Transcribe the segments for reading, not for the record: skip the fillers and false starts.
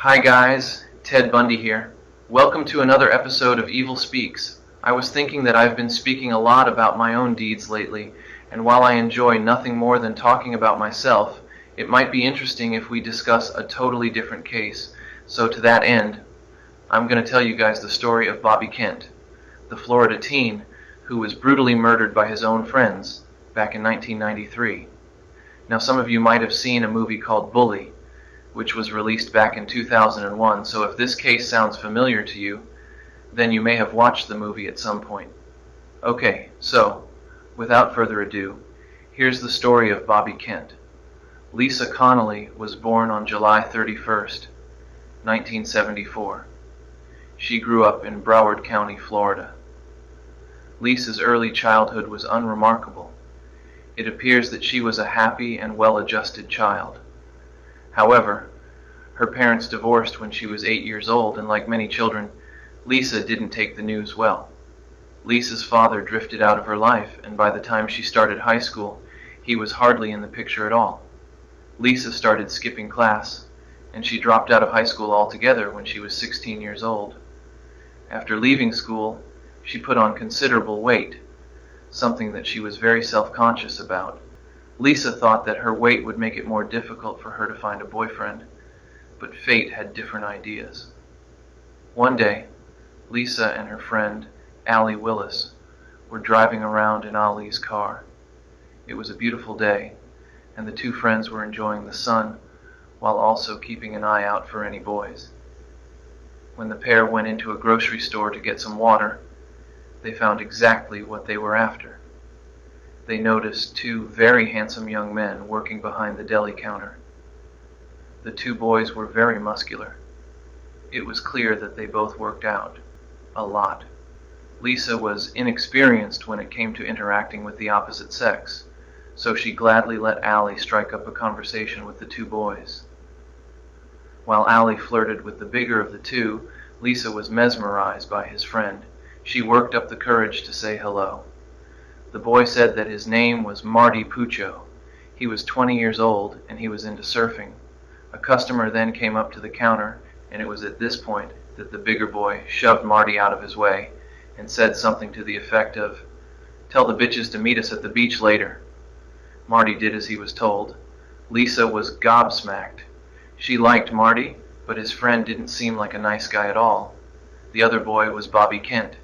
Hi guys, Ted Bundy here. Welcome to another episode of Evil Speaks. I was thinking that I've been speaking a lot about my own deeds lately, and while I enjoy nothing more than talking about myself, it might be interesting if we discuss a totally different case. So to that end, I'm going to tell you guys the story of Bobby Kent, the Florida teen who was brutally murdered by his own friends back in 1993. Now some of you might have seen a movie called Bully, which was released back in 2001, so if this case sounds familiar to you, then you may have watched the movie at some point. Okay, so, without further ado, here's the story of Bobby Kent. Lisa Connolly was born on July 31st, 1974. She grew up in Broward County, Florida. Lisa's early childhood was unremarkable. It appears that she was a happy and well-adjusted child. However, her parents divorced when she was 8 years old, and like many children, Lisa didn't take the news well. Lisa's father drifted out of her life, and by the time she started high school, he was hardly in the picture at all. Lisa started skipping class, and she dropped out of high school altogether when she was 16 years old. After leaving school, she put on considerable weight, something that she was very self-conscious about. Lisa thought that her weight would make it more difficult for her to find a boyfriend, but fate had different ideas. One day, Lisa and her friend, Allie Willis, were driving around in Ali's car. It was a beautiful day, and the two friends were enjoying the sun while also keeping an eye out for any boys. When the pair went into a grocery store to get some water, they found exactly what they were after. They noticed two very handsome young men working behind the deli counter. The two boys were very muscular. It was clear that they both worked out a lot. Lisa was inexperienced when it came to interacting with the opposite sex, so she gladly let Allie strike up a conversation with the two boys. While Allie flirted with the bigger of the two, Lisa was mesmerized by his friend. She worked up the courage to say hello. The boy said that his name was Marty Puccio. He was 20 years old and he was into surfing. A customer then came up to the counter, and it was at this point that the bigger boy shoved Marty out of his way and said something to the effect of, "Tell the bitches to meet us at the beach later." Marty did as he was told. Lisa was gobsmacked. She liked Marty, but his friend didn't seem like a nice guy at all. The other boy was Bobby Kent.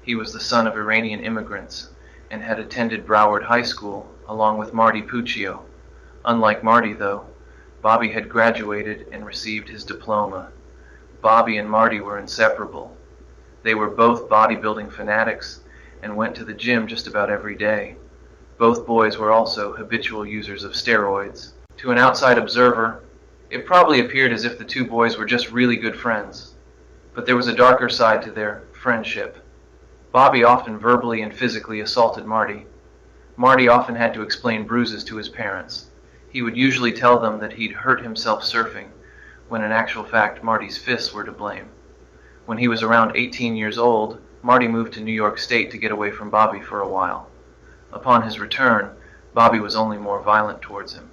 He was the son of Iranian immigrants and had attended Broward High School along with Marty Puccio. Unlike Marty, though, Bobby had graduated and received his diploma. Bobby and Marty were inseparable. They were both bodybuilding fanatics and went to the gym just about every day. Both boys were also habitual users of steroids. To an outside observer, it probably appeared as if the two boys were just really good friends. But there was a darker side to their friendship. Bobby often verbally and physically assaulted Marty. Marty often had to explain bruises to his parents. He would usually tell them that he'd hurt himself surfing, when in actual fact Marty's fists were to blame. When he was around 18 years old, Marty moved to New York State to get away from Bobby for a while. Upon his return, Bobby was only more violent towards him.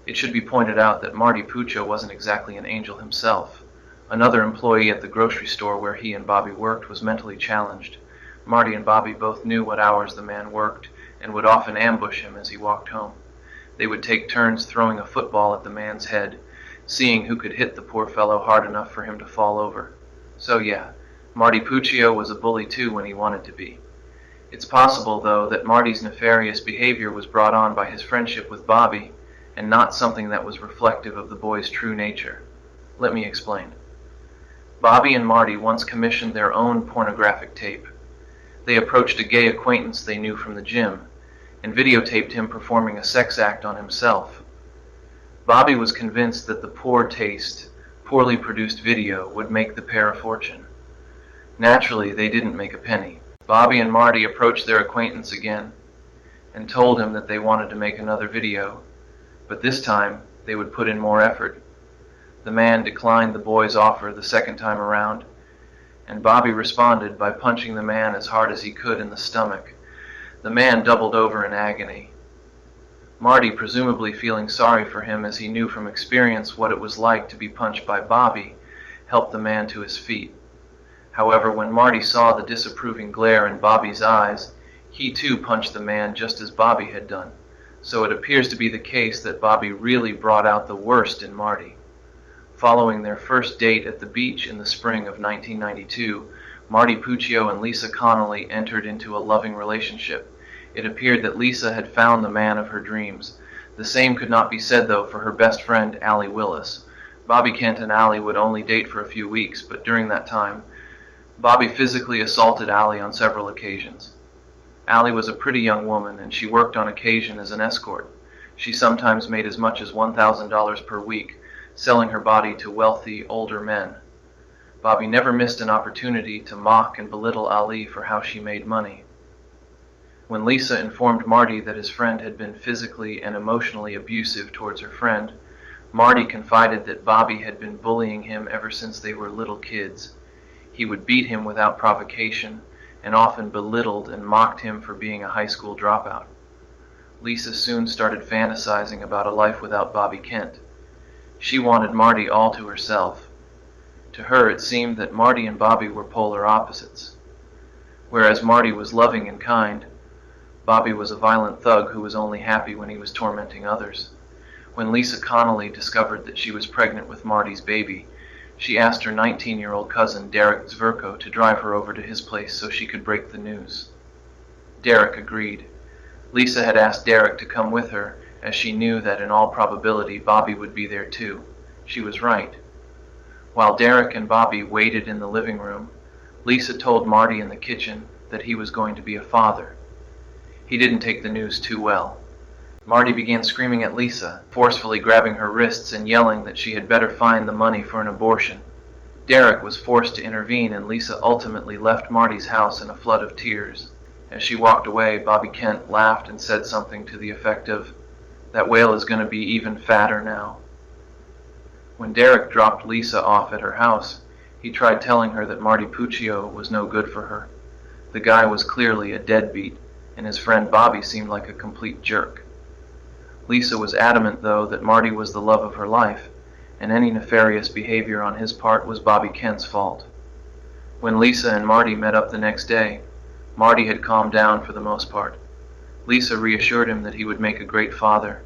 It should be pointed out that Marty Puccio wasn't exactly an angel himself. Another employee at the grocery store where he and Bobby worked was mentally challenged. Marty and Bobby both knew what hours the man worked and would often ambush him as he walked home. They would take turns throwing a football at the man's head, seeing who could hit the poor fellow hard enough for him to fall over. So yeah, Marty Puccio was a bully too when he wanted to be. It's possible, though, that Marty's nefarious behavior was brought on by his friendship with Bobby and not something that was reflective of the boy's true nature. Let me explain. Bobby and Marty once commissioned their own pornographic tape. They approached a gay acquaintance they knew from the gym and videotaped him performing a sex act on himself. Bobby was convinced that the poor taste, poorly produced video would make the pair a fortune. Naturally, they didn't make a penny. Bobby and Marty approached their acquaintance again and told him that they wanted to make another video, but this time they would put in more effort. The man declined the boy's offer the second time around, and Bobby responded by punching the man as hard as he could in the stomach. The man doubled over in agony. Marty, presumably feeling sorry for him as he knew from experience what it was like to be punched by Bobby, helped the man to his feet. However, when Marty saw the disapproving glare in Bobby's eyes, he too punched the man just as Bobby had done. So it appears to be the case that Bobby really brought out the worst in Marty. Following their first date at the beach in the spring of 1992, Marty Puccio and Lisa Connolly entered into a loving relationship. It appeared that Lisa had found the man of her dreams. The same could not be said, though, for her best friend, Allie Willis. Bobby Kent and Allie would only date for a few weeks, but during that time, Bobby physically assaulted Allie on several occasions. Allie was a pretty young woman, and she worked on occasion as an escort. She sometimes made as much as $1,000 per week, selling her body to wealthy, older men. Bobby never missed an opportunity to mock and belittle Allie for how she made money. When Lisa informed Marty that his friend had been physically and emotionally abusive towards her friend, Marty confided that Bobby had been bullying him ever since they were little kids. He would beat him without provocation, and often belittled and mocked him for being a high school dropout. Lisa soon started fantasizing about a life without Bobby Kent. She wanted Marty all to herself. To her, it seemed that Marty and Bobby were polar opposites. Whereas Marty was loving and kind, Bobby was a violent thug who was only happy when he was tormenting others. When Lisa Connolly discovered that she was pregnant with Marty's baby, she asked her 19-year-old cousin, Derek Zverko, to drive her over to his place so she could break the news. Derek agreed. Lisa had asked Derek to come with her, as she knew that in all probability Bobby would be there too. She was right. While Derek and Bobby waited in the living room, Lisa told Marty in the kitchen that he was going to be a father. He didn't take the news too well. Marty began screaming at Lisa, forcefully grabbing her wrists and yelling that she had better find the money for an abortion. Derek was forced to intervene, and Lisa ultimately left Marty's house in a flood of tears. As she walked away, Bobby Kent laughed and said something to the effect of, "That whale is going to be even fatter now." When Derek dropped Lisa off at her house, he tried telling her that Marty Puccio was no good for her. The guy was clearly a deadbeat, and his friend Bobby seemed like a complete jerk. Lisa was adamant, though, that Marty was the love of her life, and any nefarious behavior on his part was Bobby Kent's fault. When Lisa and Marty met up the next day, Marty had calmed down for the most part. Lisa reassured him that he would make a great father,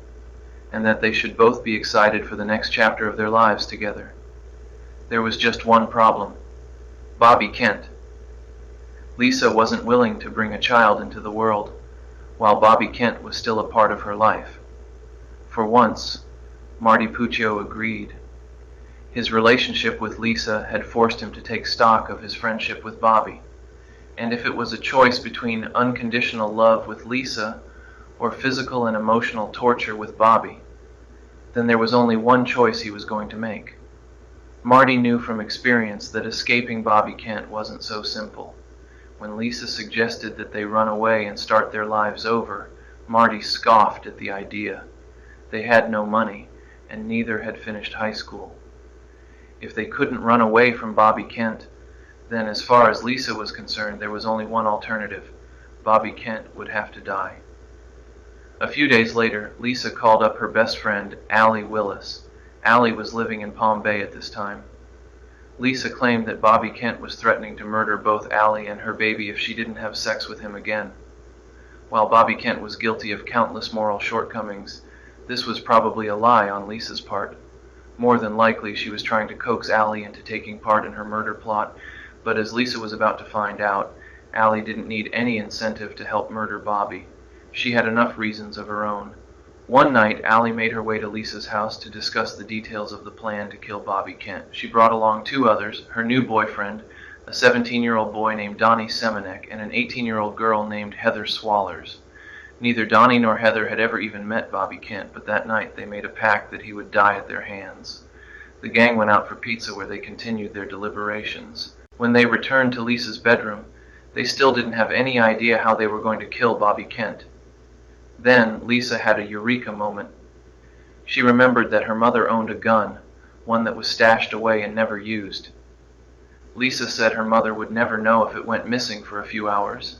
and that they should both be excited for the next chapter of their lives together. There was just one problem: Bobby Kent. Lisa wasn't willing to bring a child into the world, while Bobby Kent was still a part of her life. For once, Marty Puccio agreed. His relationship with Lisa had forced him to take stock of his friendship with Bobby, and if it was a choice between unconditional love with Lisa or physical and emotional torture with Bobby, then there was only one choice he was going to make. Marty knew from experience that escaping Bobby Kent wasn't so simple. When Lisa suggested that they run away and start their lives over, Marty scoffed at the idea. They had no money, and neither had finished high school. If they couldn't run away from Bobby Kent, then as far as Lisa was concerned, there was only one alternative: Bobby Kent would have to die. A few days later, Lisa called up her best friend, Allie Willis. Allie was living in Palm Bay at this time. Lisa claimed that Bobby Kent was threatening to murder both Allie and her baby if she didn't have sex with him again. While Bobby Kent was guilty of countless moral shortcomings, this was probably a lie on Lisa's part. More than likely, she was trying to coax Allie into taking part in her murder plot, but as Lisa was about to find out, Allie didn't need any incentive to help murder Bobby. She had enough reasons of her own. One night, Allie made her way to Lisa's house to discuss the details of the plan to kill Bobby Kent. She brought along two others: her new boyfriend, a 17-year-old boy named Donnie Semenek, and an 18-year-old girl named Heather Swallers. Neither Donnie nor Heather had ever even met Bobby Kent, but that night they made a pact that he would die at their hands. The gang went out for pizza, where they continued their deliberations. When they returned to Lisa's bedroom, they still didn't have any idea how they were going to kill Bobby Kent. Then Lisa had a eureka moment. She remembered that her mother owned a gun, one that was stashed away and never used. Lisa said her mother would never know if it went missing for a few hours.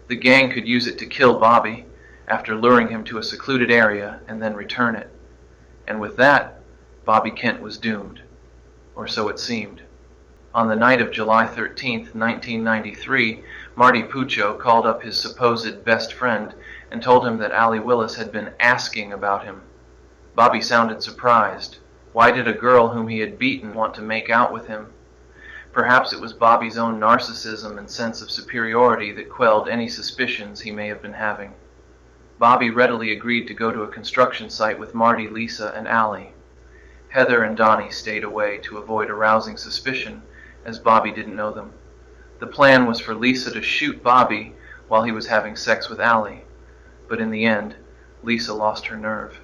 The gang could use it to kill Bobby, after luring him to a secluded area, and then return it. And with that, Bobby Kent was doomed. or so it seemed. On the night of July 13th, 1993, Marty Puccio called up his supposed best friend and told him that Allie Willis had been asking about him. Bobby sounded surprised. Why did a girl whom he had beaten want to make out with him? Perhaps it was Bobby's own narcissism and sense of superiority that quelled any suspicions he may have been having. Bobby readily agreed to go to a construction site with Marty, Lisa, and Allie. Heather and Donnie stayed away to avoid arousing suspicion, as Bobby didn't know them. The plan was for Lisa to shoot Bobby while he was having sex with Allie, but in the end, Lisa lost her nerve.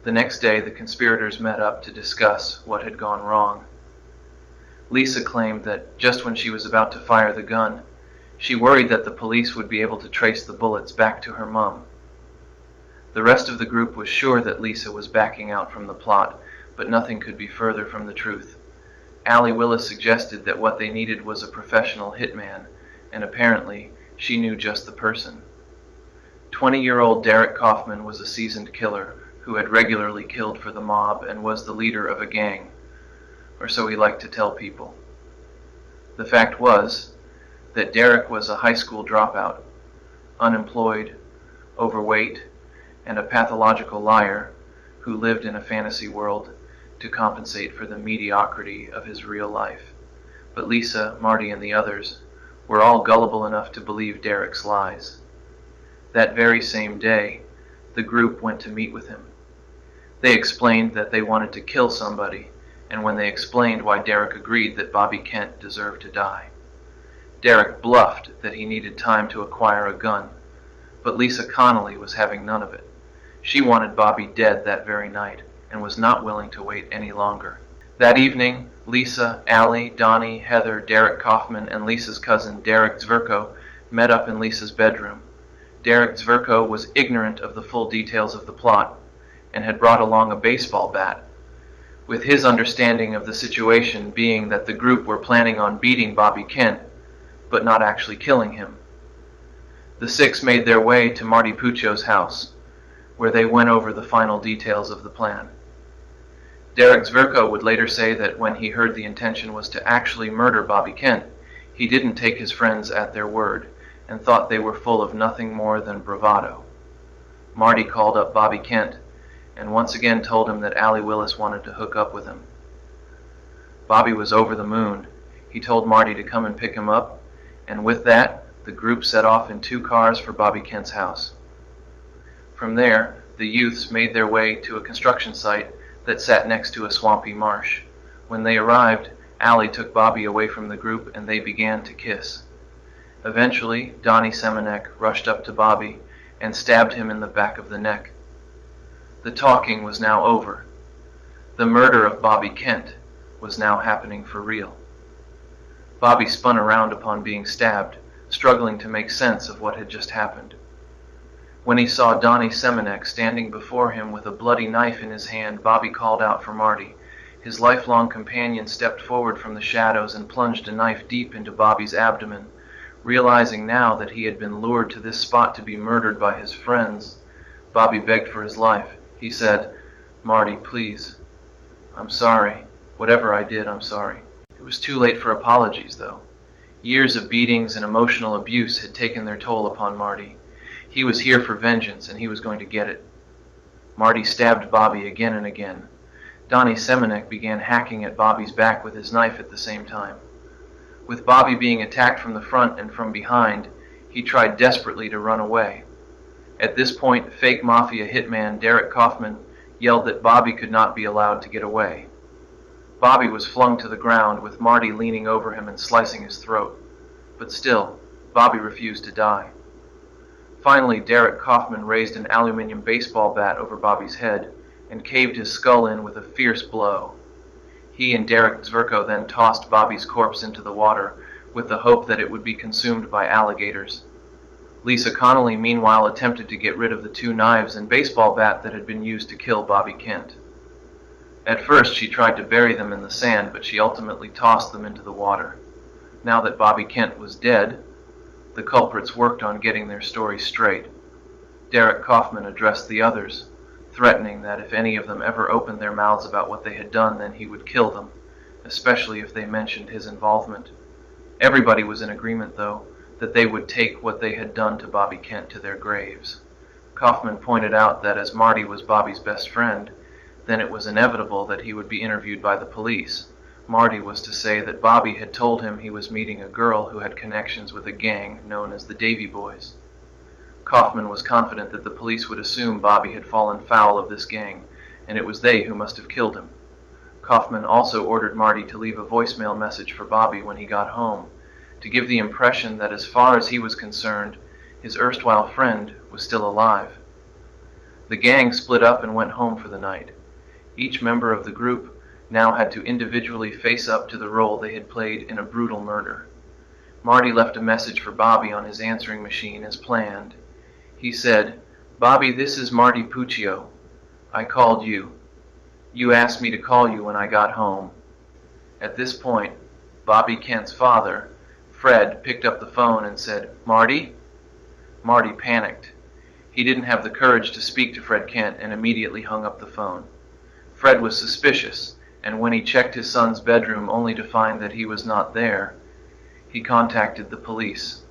The next day, the conspirators met up to discuss what had gone wrong. Lisa claimed that just when she was about to fire the gun, she worried that the police would be able to trace the bullets back to her mom. The rest of the group was sure that Lisa was backing out from the plot, but nothing could be further from the truth. Allie Willis suggested that what they needed was a professional hitman, and apparently she knew just the person. 20-year-old Derek Kaufman was a seasoned killer who had regularly killed for the mob and was the leader of a gang, or so he liked to tell people. The fact was that Derek was a high school dropout, unemployed, overweight, and a pathological liar who lived in a fantasy world to compensate for the mediocrity of his real life. But Lisa, Marty, and the others were all gullible enough to believe Derek's lies. That very same day, the group went to meet with him. They explained that they wanted to kill somebody, and when they explained why Derek agreed that Bobby Kent deserved to die. Derek bluffed that he needed time to acquire a gun, but Lisa Connolly was having none of it. She wanted Bobby dead that very night, and was not willing to wait any longer. That evening, Lisa, Allie, Donnie, Heather, Derek Kaufman, and Lisa's cousin Derek Zverko met up in Lisa's bedroom. Derek Zverko was ignorant of the full details of the plot, and had brought along a baseball bat, with his understanding of the situation being that the group were planning on beating Bobby Kent, but not actually killing him. The six made their way to Marty Puccio's house, where they went over the final details of the plan. Derek Zverko would later say that when he heard the intention was to actually murder Bobby Kent, he didn't take his friends at their word, and thought they were full of nothing more than bravado. Marty called up Bobby Kent, and once again told him that Allie Willis wanted to hook up with him. Bobby was over the moon. He told Marty to come and pick him up, and with that, the group set off in 2 cars for Bobby Kent's house. From there, the youths made their way to a construction site that sat next to a swampy marsh. When they arrived, Allie took Bobby away from the group and they began to kiss. Eventually, Donnie Semenek rushed up to Bobby and stabbed him in the back of the neck. The talking was now over. The murder of Bobby Kent was now happening for real. Bobby spun around upon being stabbed, struggling to make sense of what had just happened. When he saw Donnie Semenek standing before him with a bloody knife in his hand, Bobby called out for Marty. His lifelong companion stepped forward from the shadows and plunged a knife deep into Bobby's abdomen. Realizing now that he had been lured to this spot to be murdered by his friends, Bobby begged for his life. He said, "Marty, please. I'm sorry. Whatever I did, I'm sorry." It was too late for apologies, though. Years of beatings and emotional abuse had taken their toll upon Marty. He was here for vengeance, and he was going to get it. Marty stabbed Bobby again and again. Donnie Semenek began hacking at Bobby's back with his knife at the same time. With Bobby being attacked from the front and from behind, he tried desperately to run away. At this point, fake mafia hitman Derek Kaufman yelled that Bobby could not be allowed to get away. Bobby was flung to the ground, with Marty leaning over him and slicing his throat. But still, Bobby refused to die. Finally, Derek Kaufman raised an aluminum baseball bat over Bobby's head and caved his skull in with a fierce blow. He and Derek Zverko then tossed Bobby's corpse into the water, with the hope that it would be consumed by alligators. Lisa Connolly meanwhile attempted to get rid of the 2 knives and baseball bat that had been used to kill Bobby Kent. At first she tried to bury them in the sand, but she ultimately tossed them into the water. Now that Bobby Kent was dead, the culprits worked on getting their story straight. Derek Kaufman addressed the others, threatening that if any of them ever opened their mouths about what they had done, then he would kill them, especially if they mentioned his involvement. Everybody was in agreement, though, that they would take what they had done to Bobby Kent to their graves. Kaufman pointed out that as Marty was Bobby's best friend, then it was inevitable that he would be interviewed by the police. Marty was to say that Bobby had told him he was meeting a girl who had connections with a gang known as the Davy Boys. Kaufman was confident that the police would assume Bobby had fallen foul of this gang, and it was they who must have killed him. Kaufman also ordered Marty to leave a voicemail message for Bobby when he got home, to give the impression that as far as he was concerned, his erstwhile friend was still alive. The gang split up and went home for the night. Each member of the group now had to individually face up to the role they had played in a brutal murder. Marty left a message for Bobby on his answering machine as planned. He said, "Bobby, this is Marty Puccio. I called you. You asked me to call you when I got home." At this point, Bobby Kent's father, Fred, picked up the phone and said, "Marty?" Marty panicked. He didn't have the courage to speak to Fred Kent and immediately hung up the phone. Fred was suspicious, and when he checked his son's bedroom only to find that he was not there, he contacted the police.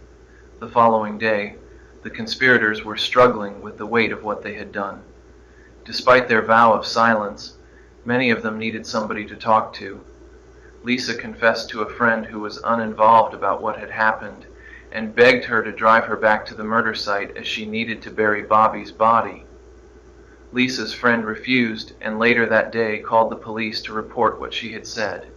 The following day, the conspirators were struggling with the weight of what they had done. Despite their vow of silence, many of them needed somebody to talk to. Lisa confessed to a friend who was uninvolved about what had happened and begged her to drive her back to the murder site as she needed to bury Bobby's body. Lisa's friend refused and later that day called the police to report what she had said.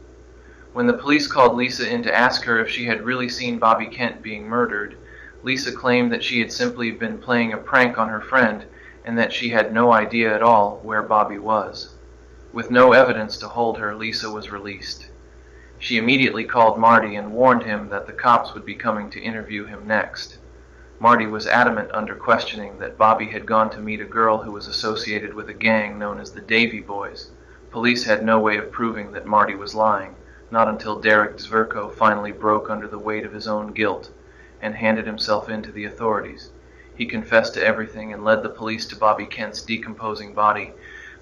When the police called Lisa in to ask her if she had really seen Bobby Kent being murdered, Lisa claimed that she had simply been playing a prank on her friend and that she had no idea at all where Bobby was. With no evidence to hold her, Lisa was released. She immediately called Marty and warned him that the cops would be coming to interview him next. Marty was adamant under questioning that Bobby had gone to meet a girl who was associated with a gang known as the Davy Boys. Police had no way of proving that Marty was lying, not until Derek Zverko finally broke under the weight of his own guilt and handed himself in to the authorities. He confessed to everything and led the police to Bobby Kent's decomposing body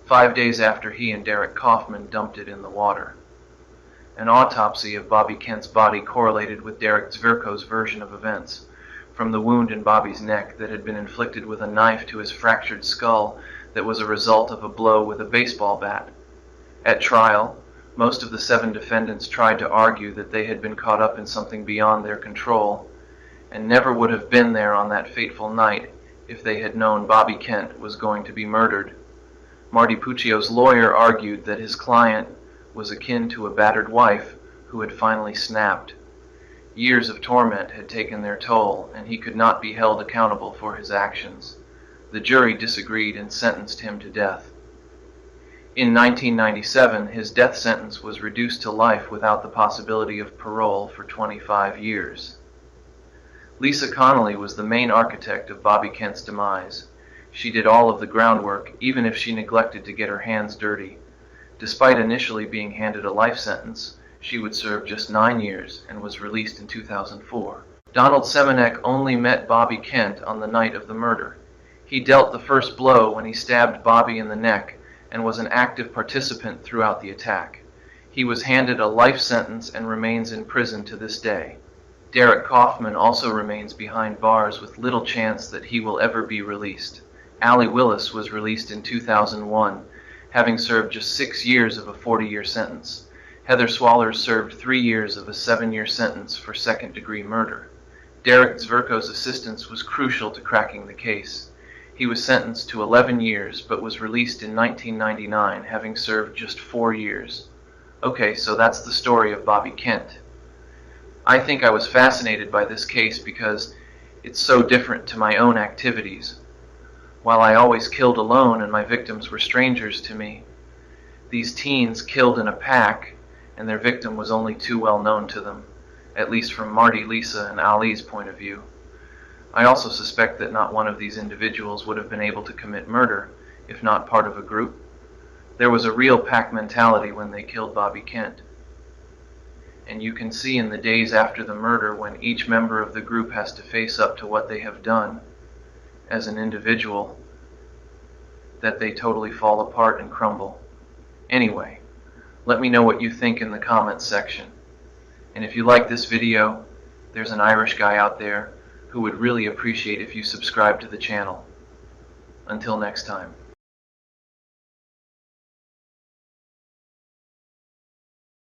5 days after he and Derek Kaufman dumped it in the water. An autopsy of Bobby Kent's body correlated with Derek Zverko's version of events, from the wound in Bobby's neck that had been inflicted with a knife to his fractured skull that was a result of a blow with a baseball bat. At trial, most of the 7 defendants tried to argue that they had been caught up in something beyond their control and never would have been there on that fateful night if they had known Bobby Kent was going to be murdered. Marty Puccio's lawyer argued that his client was akin to a battered wife who had finally snapped. Years of torment had taken their toll, and he could not be held accountable for his actions. The jury disagreed and sentenced him to death. In 1997, his death sentence was reduced to life without the possibility of parole for 25 years. Lisa Connolly was the main architect of Bobby Kent's demise. She did all of the groundwork, even if she neglected to get her hands dirty. Despite initially being handed a life sentence, she would serve just 9 years and was released in 2004. Donald Semenek only met Bobby Kent on the night of the murder. He dealt the first blow when he stabbed Bobby in the neck and was an active participant throughout the attack. He was handed a life sentence and remains in prison to this day. Derek Kaufman also remains behind bars with little chance that he will ever be released. Allie Willis was released in 2001, having served just 6 years of a 40-year sentence. Heather Swallers served 3 years of a 7-year sentence for second-degree murder. Derek Zverko's assistance was crucial to cracking the case. He was sentenced to 11 years, but was released in 1999, having served just 4 years. Okay, so that's the story of Bobby Kent. I think I was fascinated by this case because it's so different to my own activities. While I always killed alone and my victims were strangers to me, these teens killed in a pack, and their victim was only too well known to them, at least from Marty, Lisa, and Ali's point of view. I also suspect that not one of these individuals would have been able to commit murder, if not part of a group. There was a real pack mentality when they killed Bobby Kent. And you can see in the days after the murder, when each member of the group has to face up to what they have done as an individual, that they totally fall apart and crumble. Anyway, Let me know what you think in the comments section. And if you like this video, there's an Irish guy out there who would really appreciate if you subscribe to the channel. Until next time.